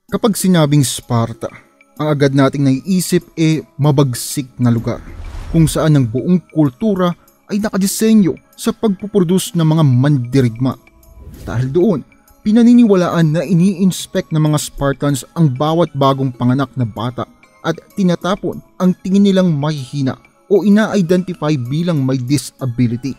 Kapag sinabing Sparta, ang agad nating naiisip mabagsik na lugar kung saan ang buong kultura ay nakadisenyo sa pagpuproduce ng mga mandirigma. Dahil doon, pinaniniwalaan na ini-inspect ng mga Spartans ang bawat bagong panganak na bata at tinatapon ang tingin nilang mahihina o ina-identify bilang may disability.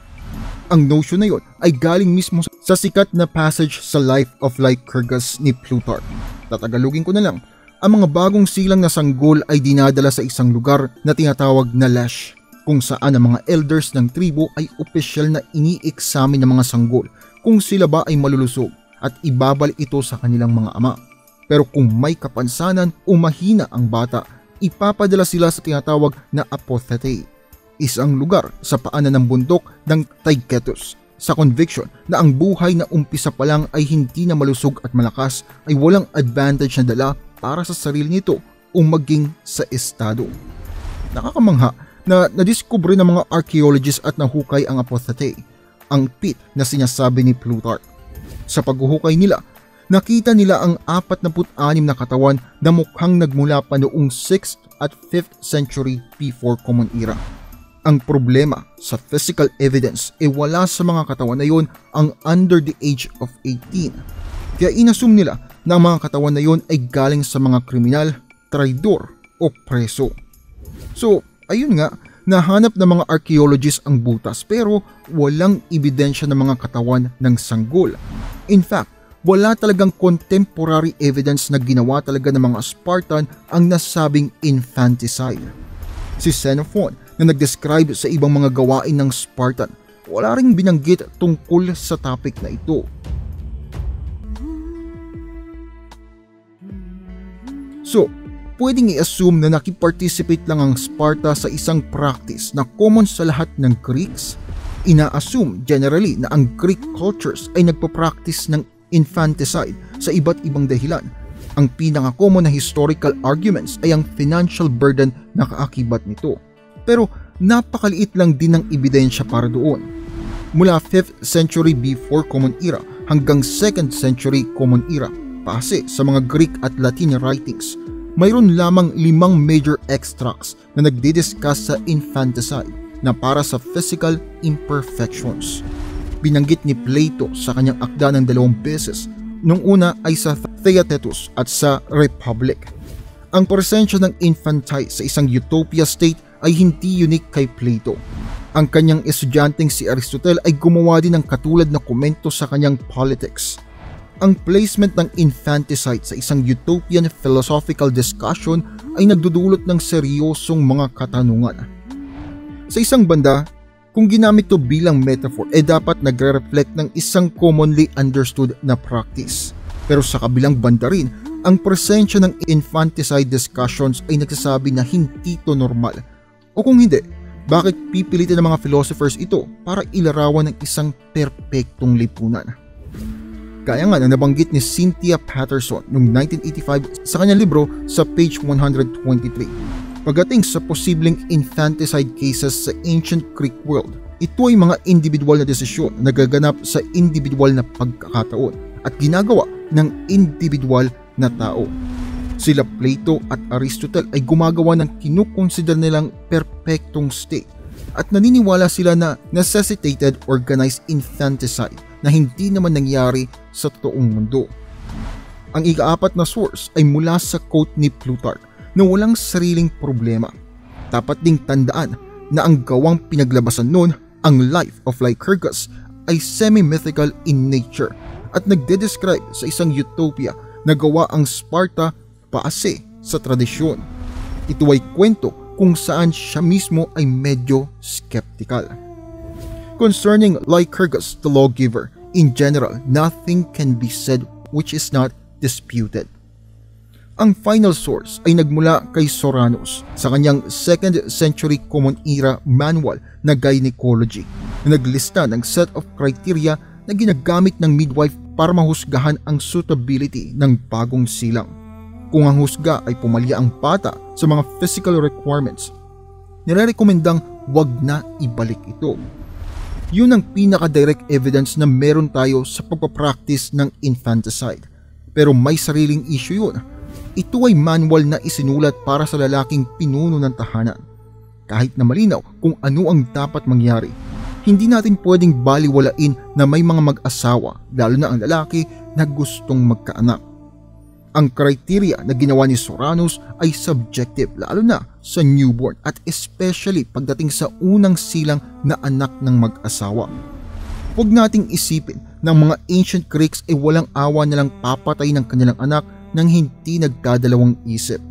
Ang notion na yon ay galing mismo sa sikat na passage sa Life of Lycurgus ni Plutarch. Tatagalogin ko na lang, ang mga bagong silang na sanggol ay dinadala sa isang lugar na tinatawag na Lesh, kung saan ang mga elders ng tribo ay opisyal na ini-examine ng mga sanggol kung sila ba ay malulusog at ibabalik ito sa kanilang mga ama. Pero kung may kapansanan o mahina ang bata, ipapadala sila sa tinatawag na apothete, isang lugar sa paanan ng bundok ng Taygetus, sa conviction na ang buhay na umpisa pa lang ay hindi na malusog at malakas ay walang advantage na dala para sa sarili nito o maging sa estado. Nakakamangha na nadiskubre ng mga archaeologists at nahukay ang apothete, ang pit na sinasabi ni Plutarch. Sa paghuhukay nila, nakita nila ang 46 na katawan na mukhang nagmula pa noong 6th at 5th century before Common Era. Ang problema sa physical evidence wala sa mga katawan na yon ang under the age of 18. Kaya inassume nila na ang mga katawan na yon ay galing sa mga kriminal, traidor o preso. So, ayun nga, nahanap ng mga archaeologists ang butas pero walang ebidensya ng mga katawan ng sanggol. In fact, wala talagang contemporary evidence na ginawa talaga ng mga Spartan ang nasabing infanticide. Si Xenophon na nag-describe sa ibang mga gawain ng Spartan, wala ring binanggit tungkol sa topic na ito. So, pwedeng i-assume na nakiparticipate lang ang Sparta sa isang practice na common sa lahat ng Greeks. Ina-assume generally na ang Greek cultures ay nagpa-practice ng infanticide sa iba't ibang dahilan. Ang pinaka-common na historical arguments ay ang financial burden na kaakibat nito. Pero napakaliit lang din ng ebidensya para doon. Mula 5th century before Common Era hanggang 2nd century Common Era, base sa mga Greek at Latin writings, mayroon lamang 5 major extracts na nagdidiscuss sa infanticide na para sa physical imperfections. Binanggit ni Plato sa kanyang akda ng 2 beses. Nung una ay sa Theaetetus at sa Republic. Ang presensya ng infantile sa isang utopia state ay hindi unique kay Plato. Ang kanyang estudyanteng si Aristotle ay gumawa din ng katulad na komento sa kanyang Politics. Ang placement ng infanticide sa isang utopian philosophical discussion ay nagdudulot ng seryosong mga katanungan. Sa isang banda, kung ginamit to bilang metaphor, dapat nagre-reflect ng isang commonly understood na practice. Pero sa kabilang banda rin, ang presensya ng infanticide discussions ay nagsasabi na hindi to normal. O kung hindi, bakit pipilitin ng mga philosophers ito para ilarawan ng isang perpektong lipunan? Kaya nga na nabanggit ni Cynthia Patterson noong 1985 sa kanyang libro sa page 123. Pagdating sa posibleng infanticide cases sa ancient Greek world, ito ay mga individual na desisyon na nagaganap sa individual na pagkakataon at ginagawa ng individual na tao. Sila Plato at Aristotle ay gumagawa ng kinukonsider nilang perpektong state at naniniwala sila na necessitated organized infanticide na hindi naman nangyari sa totoong mundo. Ang ika-4 na source ay mula sa quote ni Plutarch na walang sariling problema. Dapat ding tandaan na ang gawang pinaglabasan noon, ang Life of Lycurgus, ay semi-mythical in nature at nagde-describe sa isang utopia na gawa ang Sparta paase sa tradisyon. Ito ay kwento kung saan siya mismo ay medyo skeptical. Concerning Lycurgus the lawgiver, in general, nothing can be said which is not disputed. Ang final source ay nagmula kay Soranus sa kanyang 2nd century Common Era manual na gynecology na naglista ng set of criteria na ginagamit ng midwife para mahusgahan ang suitability ng bagong silang. Kung ang husga ay pumalya ang bata sa mga physical requirements, nirerekomendang wag na ibalik ito. Yun ang pinaka-direct evidence na meron tayo sa pagpapractice ng infanticide. Pero may sariling issue yun Ito ay manual na isinulat para sa lalaking pinuno ng tahanan. Kahit na malinaw kung ano ang dapat mangyari, hindi natin pwedeng baliwalain na may mga mag-asawa, lalo na ang lalaki, na gustong magkaanak. Ang criteria na ginawa ni Soranos ay subjective, lalo na sa newborn at especially pagdating sa unang silang na anak ng mag-asawa. Huwag nating isipin ng mga ancient Greeks ay walang awa na lang papatay ng kanilang anak nang hindi nagdadalawang isip.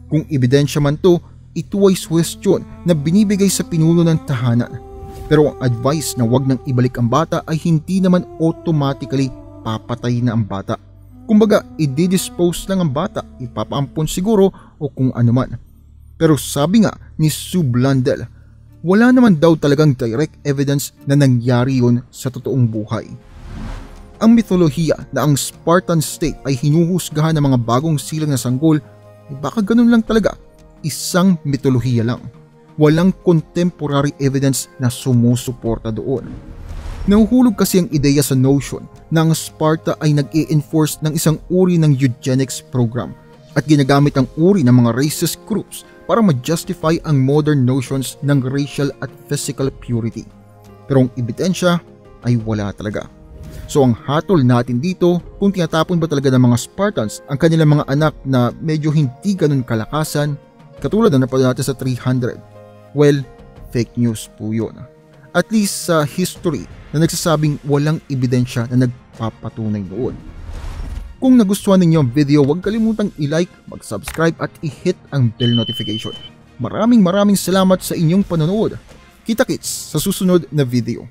Kung ebidensya man to, ito ay suwestyon na binibigay sa pinuno ng tahanan. Pero ang advice na wag nang ibalik ang bata ay hindi naman automatically papatay na ang bata. Kumbaga, i-dispose lang ang bata, ipapaampon siguro o kung ano man. Pero sabi nga ni Sue Blundell, wala naman daw talagang direct evidence na nangyari yun sa totoong buhay. Ang mitolohiya na ang Spartan state ay hinuhusgahan ng mga bagong silang na sanggol ay baka ganun lang talaga, isang mitolohiya lang. Walang contemporary evidence na sumusuporta doon. Nahuhulog kasi ang ideya sa notion na ang Sparta ay nag-i-enforce ng isang uri ng eugenics program at ginagamit ang uri ng mga racist groups para ma-justify ang modern notions ng racial at physical purity. Pero ang ebidensya ay wala talaga. So ang hatol natin dito, kung tinatapon ba talaga ng mga Spartans ang kanilang mga anak na medyo hindi ganun kalakasan, katulad na napanood natin sa 300, well, fake news po yun. At least sa history na nagsasabing walang ebidensya na nagpapatunay noon. Kung nagustuhan ninyo ang video, huwag kalimutang i-like, mag-subscribe at i-hit ang bell notification. Maraming salamat sa inyong panonood. Kita-kits sa susunod na video.